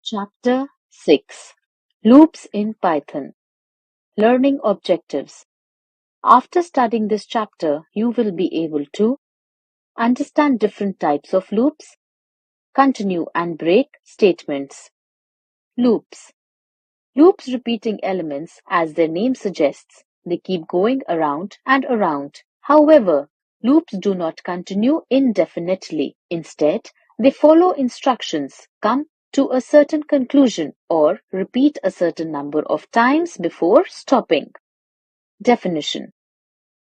Chapter 6 Loops in Python Learning Objectives. After studying this chapter, you will be able to understand different types of loops, continue and break statements. Loops. Loops repeating elements, as their name suggests, they keep going around and around. However, loops do not continue indefinitely. Instead, they follow instructions, come to a certain conclusion, or repeat a certain number of times before stopping. Definition.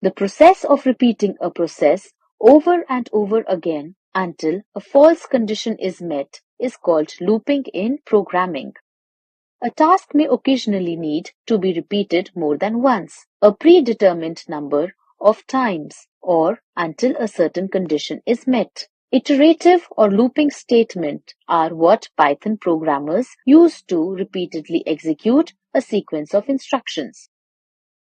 The process of repeating a process over and over again until a false condition is met is called looping in programming. A task may occasionally need to be repeated more than once, a predetermined number of times, or until a certain condition is met. Iterative or looping statements are what Python programmers use to repeatedly execute a sequence of instructions.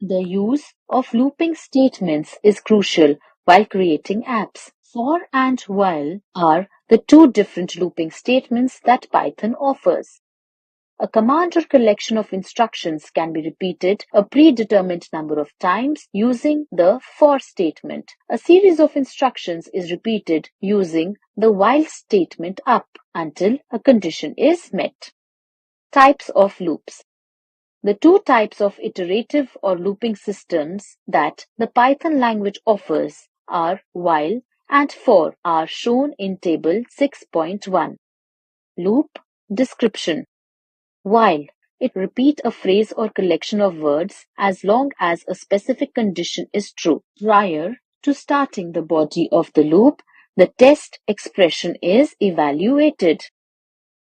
The use of looping statements is crucial while creating apps. For and while are the two different looping statements that Python offers. A command or collection of instructions can be repeated a predetermined number of times using the for statement. A series of instructions is repeated using the while statement up until a condition is met. Types of loops. The two types of iterative or looping systems that the Python language offers are while and for are shown in table 6.1. Loop description. While it repeats a phrase or collection of words as long as a specific condition is true. Prior to starting the body of the loop, the test expression is evaluated.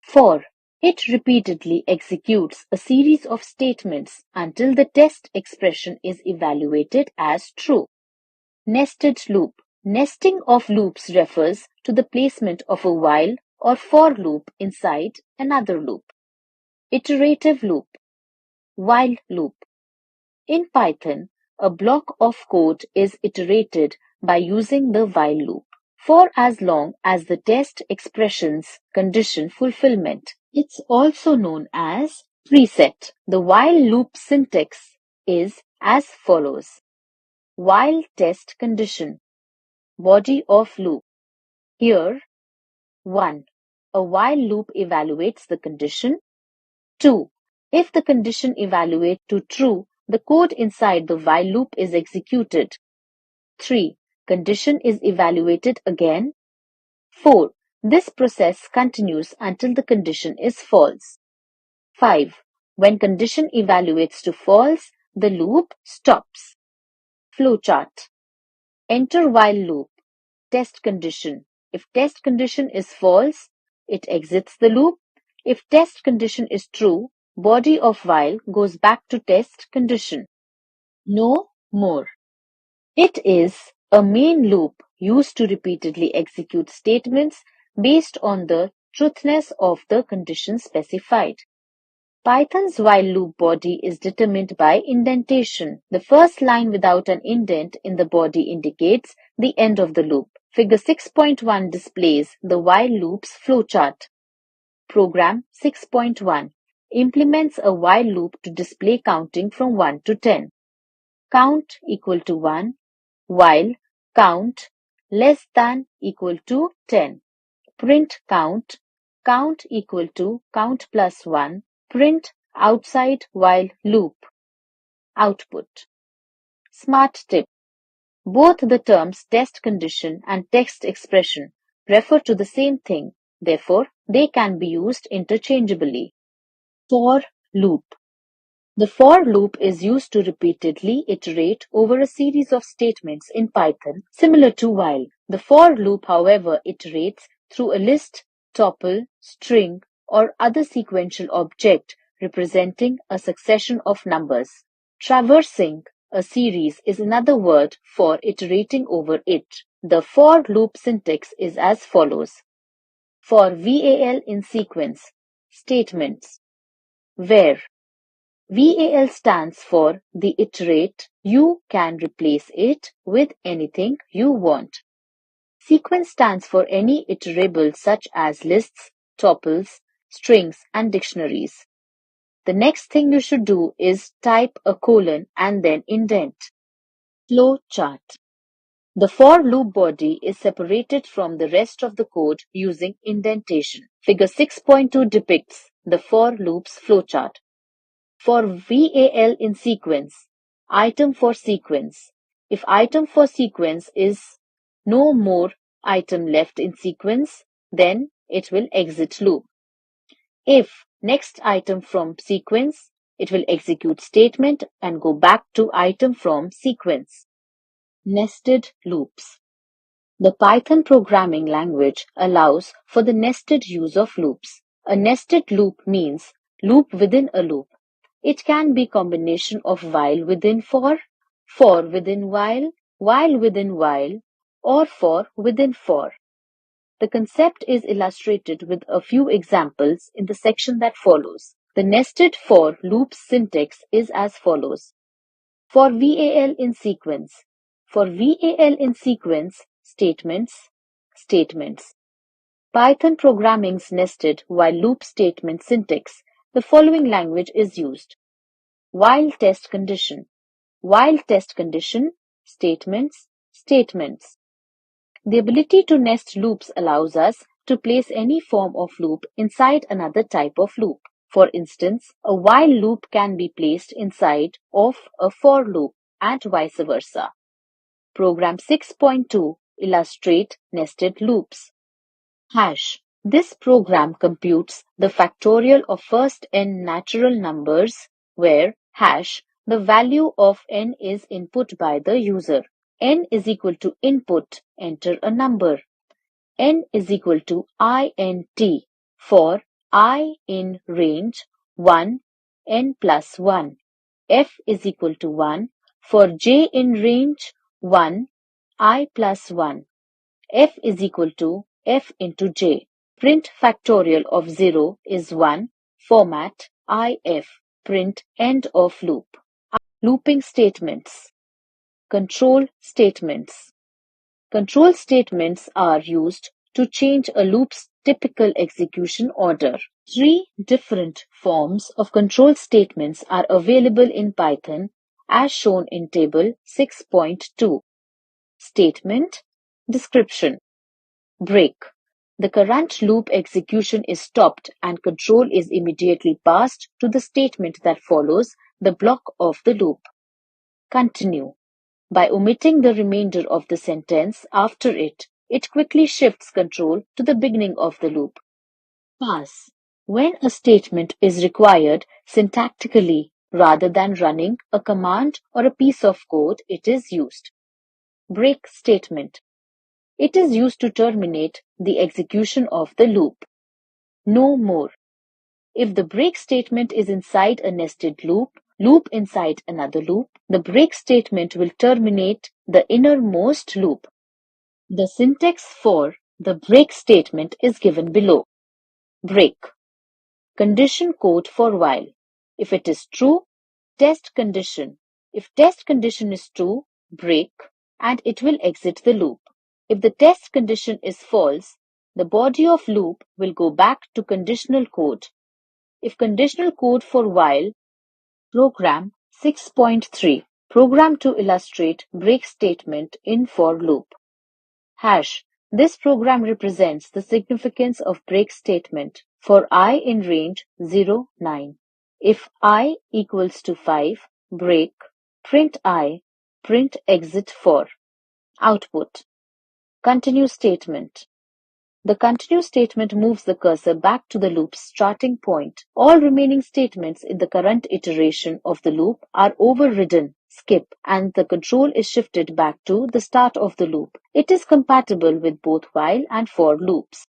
For it repeatedly executes a series of statements until the test expression is evaluated as true. Nested loop. Nesting of loops refers to the placement of a while or for loop inside another loop. Iterative loop. While loop. In Python, a block of code is iterated by using the while loop for as long as the test expression's condition fulfillment. It's also known as preset. The while loop syntax is as follows. While test condition. Body of loop. Here, 1. A while loop evaluates the condition. 2. If the condition evaluates to true, the code inside the while loop is executed. 3. Condition is evaluated again. 4. This process continues until the condition is false. 5. When condition evaluates to false, the loop stops. Flowchart. Enter while loop. Test condition. If test condition is false, it exits the loop. If test condition is true, body of while goes back to test condition. No more. It is a main loop used to repeatedly execute statements based on the truthness of the condition specified. Python's while loop body is determined by indentation. The first line without an indent in the body indicates the end of the loop. Figure 6.1 displays the while loop's flowchart. Program 6.1 implements a while loop to display counting from 1 to 10. Count equal to 1, while count less than equal to 10. Print count, count equal to count plus 1, print outside while loop. Output. Smart tip. Both the terms test condition and text expression refer to the same thing. Therefore, they can be used interchangeably. For loop. The for loop is used to repeatedly iterate over a series of statements in Python, similar to while. The for loop, however, iterates through a list, tuple, string, or other sequential object representing a succession of numbers. Traversing a series is another word for iterating over it. The for loop syntax is as follows. For VAL in sequence, statements, where VAL stands for the iterate, you can replace it with anything you want. Sequence stands for any iterable such as lists, tuples, strings, and dictionaries. The next thing you should do is type a colon and then indent. Flow chart. The for loop body is separated from the rest of the code using indentation. Figure 6.2 depicts the for loop's flowchart. For VAL in sequence, item for sequence. If item for sequence is no more item left in sequence, then it will exit loop. If next item from sequence, it will execute statement and go back to item from sequence. Nested loops. The Python programming language allows for the nested use of loops. A nested loop means loop within a loop. It can be combination of while within for within while within while, or for within for. The concept is illustrated with a few examples in the section that follows. The nested for loop's syntax is as follows. For VAL in sequence. For VAL in sequence, statements. Python programming's nested while loop statement syntax. The following language is used. While test condition. While test condition, statements. The ability to nest loops allows us to place any form of loop inside another type of loop. For instance, a while loop can be placed inside of a for loop and vice versa. Program 6.2 illustrate nested loops. Hash. This program computes the factorial of first n natural numbers where hash, the value of n is input by the user. N is equal to input, enter a number. N is equal to int for I in range 1, n plus 1. F is equal to 1 for j in range 1, I plus 1. F is equal to f into j. Print factorial of 0 is 1, format if, print end of loop. Looping statements. Control statements. Control statements are used to change a loop's typical execution order. 3 different forms of control statements are available in Python as shown in table 6.2. Statement. Description. Break. The current loop execution is stopped and control is immediately passed to the statement that follows the block of the loop. Continue. By omitting the remainder of the sentence after it, it quickly shifts control to the beginning of the loop. Pass. When a statement is required syntactically rather than running a command or a piece of code, it is used. Break statement. It is used to terminate the execution of the loop. No more. If the break statement is inside a nested loop inside another loop, the break statement will terminate the innermost loop. The syntax for the break statement is given below. Break. Condition code for while. If it is true, test condition. If test condition is true, break, and it will exit the loop. If the test condition is false, the body of loop will go back to conditional code. If conditional code for while, program 6.3, program to illustrate break statement in for loop. Hash. This program represents the significance of break statement for I in range 0, 9. If I equals to 5, break, print I, print exit for. Output. Continue statement. The continue statement moves the cursor back to the loop's starting point. All remaining statements in the current iteration of the loop are overridden, skip, and the control is shifted back to the start of the loop. It is compatible with both while and for loops.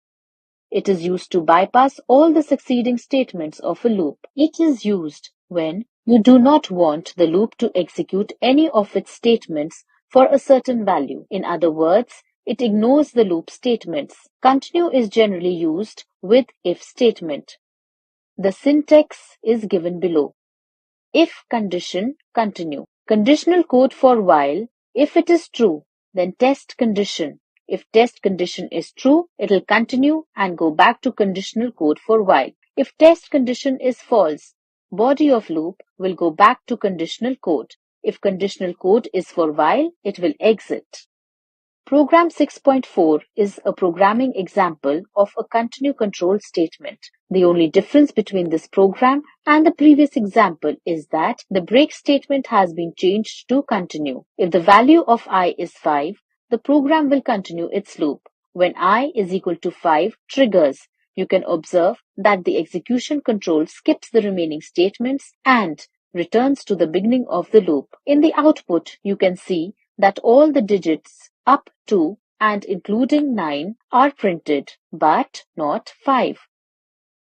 It is used to bypass all the succeeding statements of a loop. It is used when you do not want the loop to execute any of its statements for a certain value. In other words, it ignores the loop statements. Continue is generally used with if statement. The syntax is given below. If condition, continue. Conditional code for while. If it is true, then test condition. If test condition is true, it will continue and go back to conditional code for while. If test condition is false, body of loop will go back to conditional code. If conditional code is for while, it will exit. Program 6.4 is a programming example of a continue control statement. The only difference between this program and the previous example is that the break statement has been changed to continue. If the value of I is 5, the program will continue its loop. When I is equal to 5 triggers, you can observe that the execution control skips the remaining statements and returns to the beginning of the loop. In the output, you can see that all the digits up to and including 9 are printed, but not 5.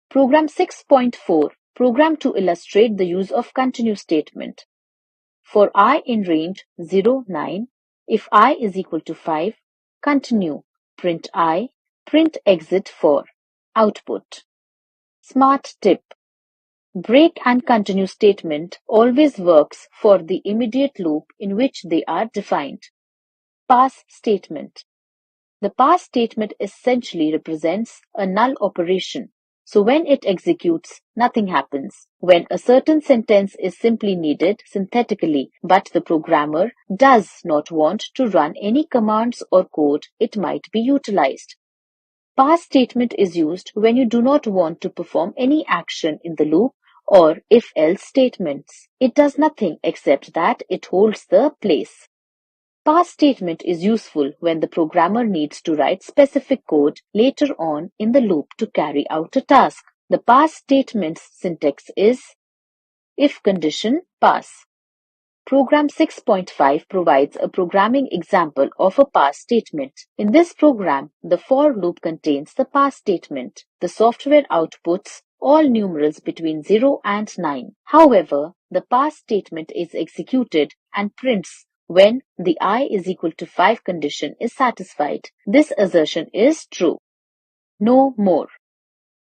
Program 6.4, program to illustrate the use of continue statement. For I in range 0, 9, if I is equal to 5, continue, print I, print exit for output. Smart tip. Break and continue statement always works for the immediate loop in which they are defined. Pass statement. The pass statement essentially represents a null operation. So when it executes, nothing happens. When a certain sentence is simply needed synthetically, but the programmer does not want to run any commands or code, it might be utilized. Pass statement is used when you do not want to perform any action in the loop or if-else statements. It does nothing except that it holds the place. Pass statement is useful when the programmer needs to write specific code later on in the loop to carry out a task. The pass statement's syntax is if condition pass. Program 6.5 provides a programming example of a pass statement. In this program, the for loop contains the pass statement. The software outputs all numerals between 0 and 9. However, the pass statement is executed and prints when the I is equal to 5 condition is satisfied. This assertion is true. No more.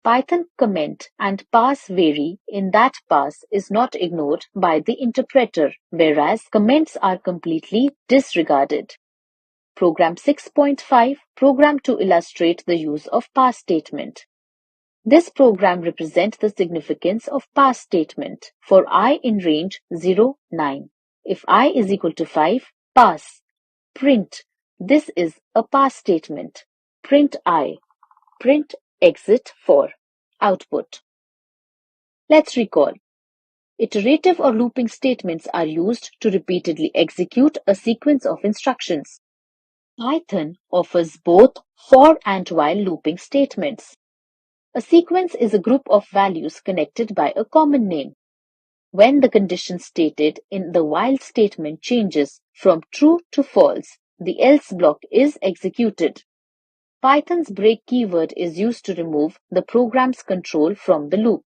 Python comment and pass vary in that pass is not ignored by the interpreter, whereas comments are completely disregarded. Program 6.5, program to illustrate the use of pass statement. This program represents the significance of pass statement. For I in range 0, 9. If I is equal to 5, pass. Print. This is a pass statement. Print I. Print exit for output. Let's recall. Iterative or looping statements are used to repeatedly execute a sequence of instructions. Python offers both for and while looping statements. A sequence is a group of values connected by a common name. When the condition stated in the while statement changes from true to false, the else block is executed. Python's break keyword is used to remove the program's control from the loop.